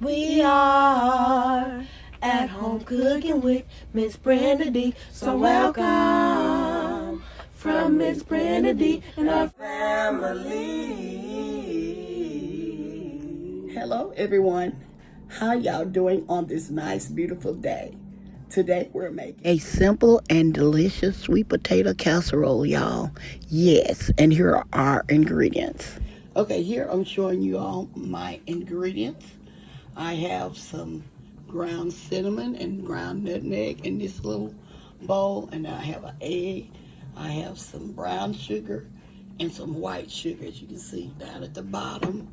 We are at home cooking with Miss Brenda D. So welcome from Miss Brenda D and our family. Hello everyone. How y'all doing on this nice, beautiful day? Today we're making a simple and delicious sweet potato casserole, y'all. Yes, and here are our ingredients. Okay, here I'm showing you all my ingredients. I have some ground cinnamon and ground nutmeg in this little bowl, and I have an egg. I have some brown sugar and some white sugar, as you can see down at the bottom.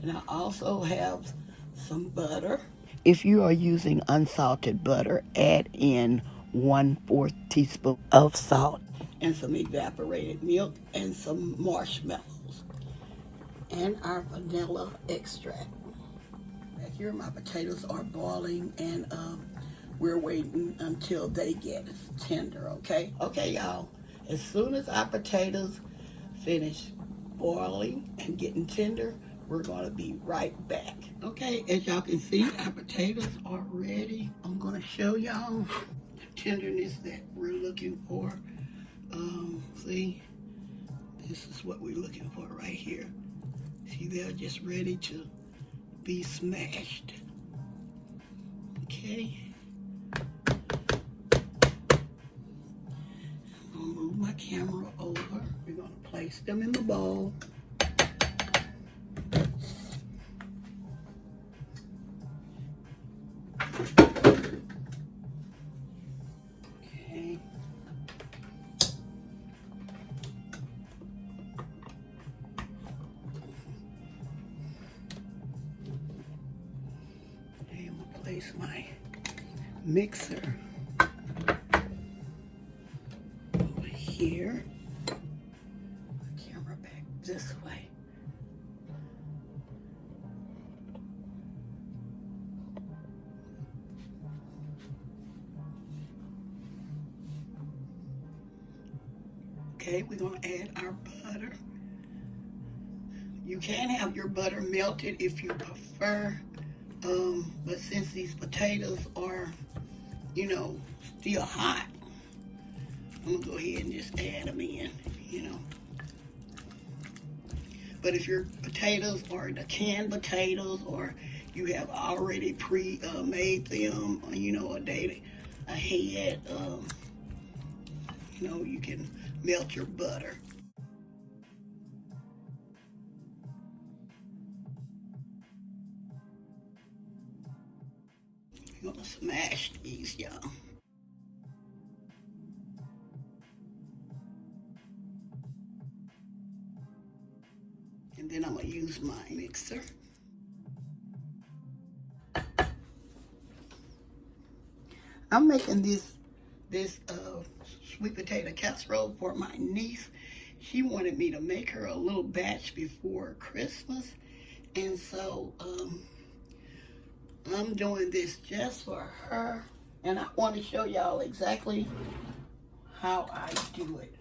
And I also have some butter. If you are using unsalted butter, add in 1/4 teaspoon of salt and some evaporated milk and some marshmallows and our vanilla extract. Back here my potatoes are boiling, and we're waiting until they get tender, okay? Okay, y'all, as soon as our potatoes finish boiling and getting tender, we're gonna be right back. Okay, as y'all can see, our potatoes are ready. I'm gonna show y'all the tenderness that we're looking for. See, this is what we're looking for right here. See, they're just ready to be smashed. Okay. I'm gonna move my camera over. We're gonna place them in the bowl. Okay. Okay, I'm gonna place my mixer over here. Camera back this way. Okay, we're gonna add our butter. You can have your butter melted if you prefer, but since these potatoes are, still hot, I'm gonna go ahead and just add them in, But if your potatoes are the canned potatoes, or you have already made them, a day ahead, you can melt your butter. You're gonna smash these, y'all. And then I'm gonna use my mixer. I'm making this sweet potato casserole for my niece. She wanted me to make her a little batch before Christmas, and so I'm doing this just for her, and I want to show y'all exactly how I do it.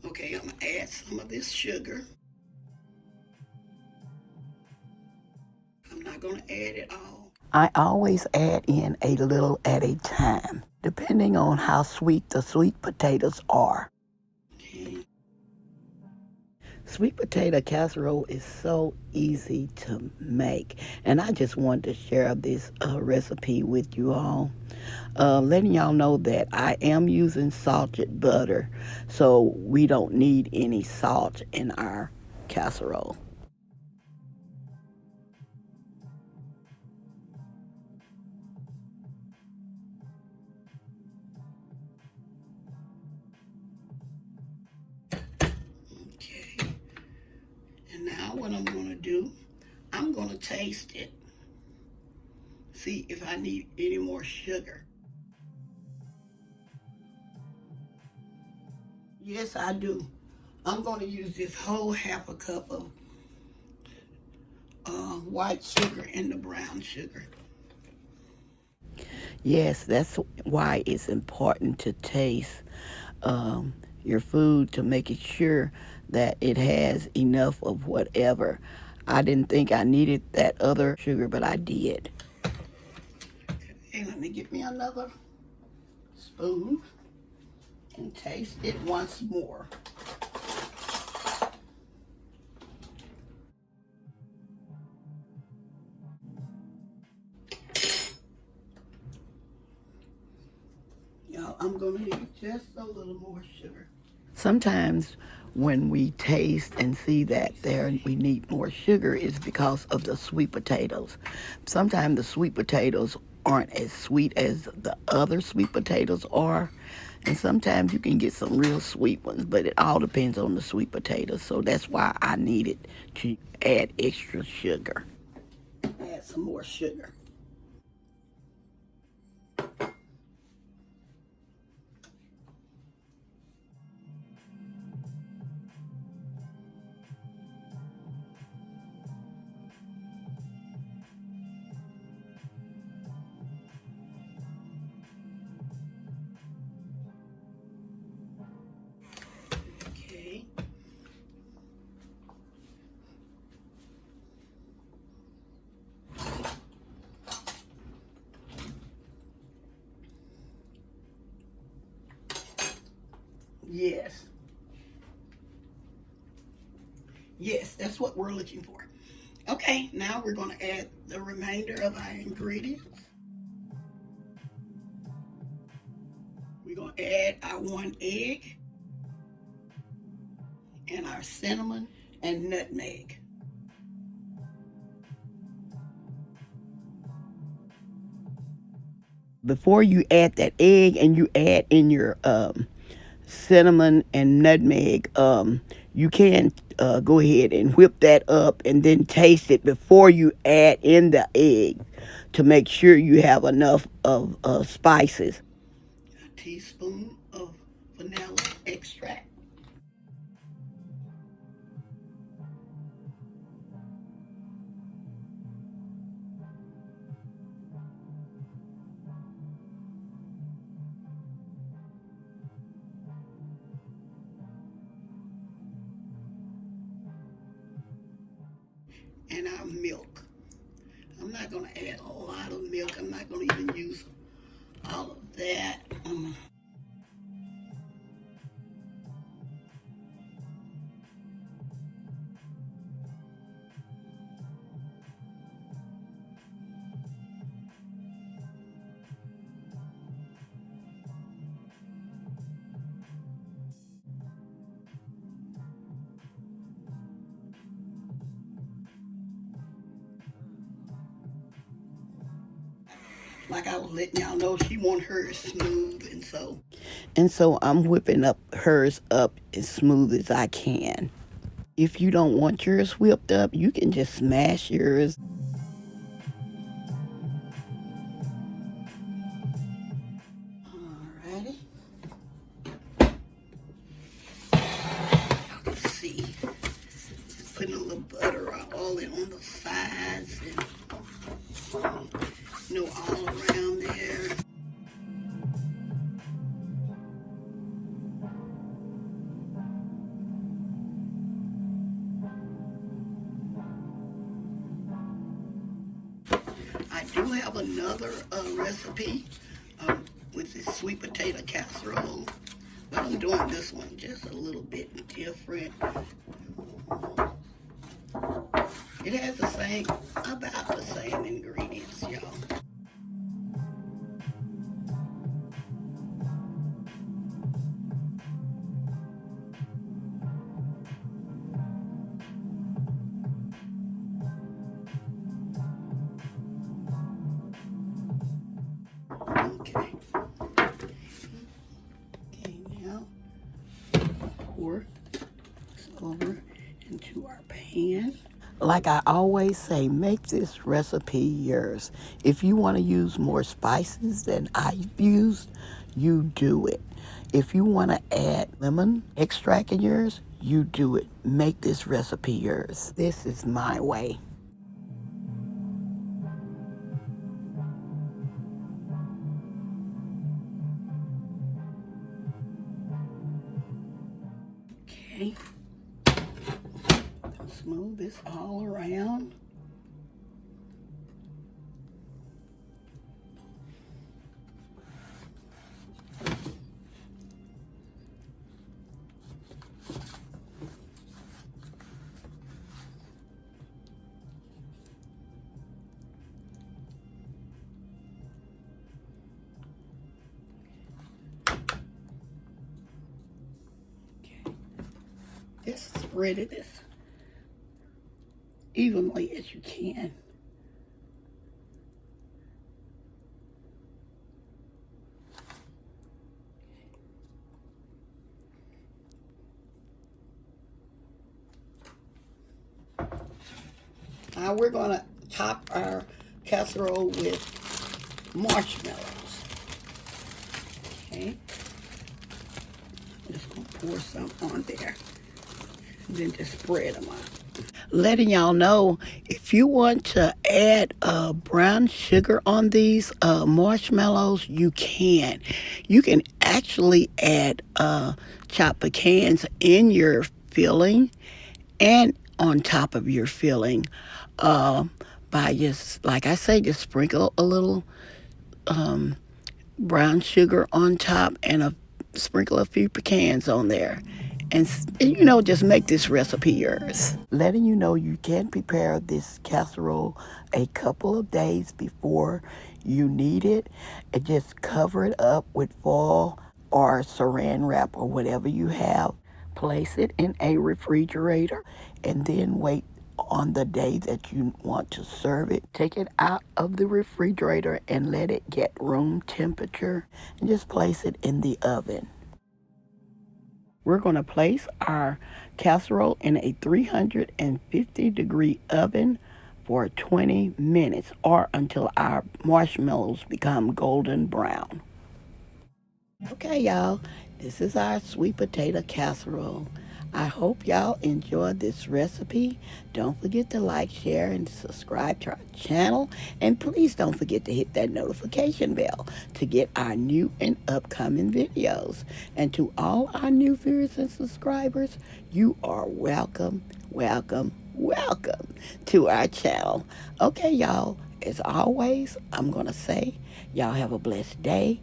Okay, I'm gonna add some of this sugar. I'm not gonna add it all. I always add in a little at a time, depending on how sweet the sweet potatoes are. Okay. Sweet potato casserole is so easy to make, and I just wanted to share this recipe with you all, letting y'all know that I am using salted butter, so we don't need any salt in our casserole. Okay, and now what I'm going to do, I'm going to taste it, see if I need any more sugar. Yes, I do. I'm going to use this whole half a cup of white sugar and the brown sugar. Yes, that's why it's important to taste your food to make it sure that it has enough of whatever. I didn't think I needed that other sugar, but I did. Okay, let me get me another spoon and taste it once more. Y'all, I'm gonna need just a little more sugar. Sometimes when we taste and see that we need more sugar is because of the sweet potatoes. Sometimes the sweet potatoes aren't as sweet as the other sweet potatoes are. And sometimes you can get some real sweet ones, but it all depends on the sweet potatoes. So that's why I needed to add extra sugar. Add some more sugar. Okay. Yes. Yes, that's what we're looking for. Okay, now we're going to add the remainder of our ingredients. We're going to add our 1 egg and our cinnamon and nutmeg. Before you add that egg and you add in your cinnamon and nutmeg, you can go ahead and whip that up and then taste it before you add in the egg to make sure you have enough of spices. A teaspoon of vanilla extract. And our milk. I'm not going to add a lot of milk. I'm not going to even use all of that. Like I was letting y'all know, she wants hers smooth, and so I'm whipping up hers up as smooth as I can. If you don't want yours whipped up, you can just smash yours. Alrighty. Y'all can see, just putting a little butter all in on the sides and all around there. I do have another recipe with this sweet potato casserole, but I'm doing this one just a little bit different. It has about the same ingredients, y'all. Okay. Okay, now pour this over into our pan. Like I always say, make this recipe yours. If you want to use more spices than I've used, you do it. If you want to add lemon extract in yours, you do it. Make this recipe yours. This is my way. smooth this all around. Just spread it as evenly as you can. Now we're going to top our casserole with marshmallows. Okay. I'm just going to pour some on there. And then just spread them out. Letting y'all know, if you want to add brown sugar on these marshmallows, you can. You can actually add chopped pecans in your filling and on top of your filling by just, like I say, just sprinkle a little brown sugar on top and sprinkle a few pecans on there. And, you know, just make this recipe yours. Letting you know you can prepare this casserole a couple of days before you need it. And just cover it up with foil or saran wrap or whatever you have. Place it in a refrigerator and then wait on the day that you want to serve it. Take it out of the refrigerator and let it get room temperature. And just place it in the oven. We're going to place our casserole in a 350-degree oven for 20 minutes or until our marshmallows become golden brown. Okay, y'all, this is our sweet potato casserole. I hope y'all enjoyed this recipe. Don't forget to like, share, and subscribe to our channel. And please don't forget to hit that notification bell to get our new and upcoming videos. And to all our new viewers and subscribers, you are welcome, welcome, welcome to our channel. Okay, y'all, as always, I'm going to say y'all have a blessed day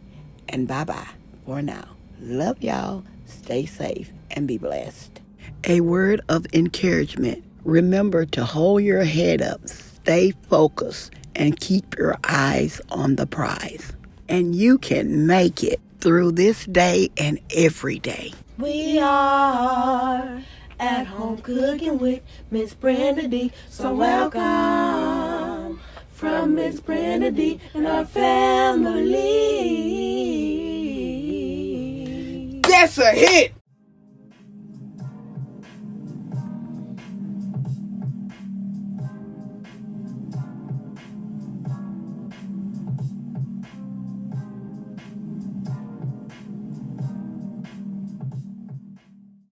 and bye-bye for now. Love y'all. Stay safe and be blessed. A word of encouragement. Remember to hold your head up, stay focused, and keep your eyes on the prize. And you can make it through this day and every day. We are at home cooking with Miss Brenda D. So welcome from Miss Brenda D and her family. That's a hit!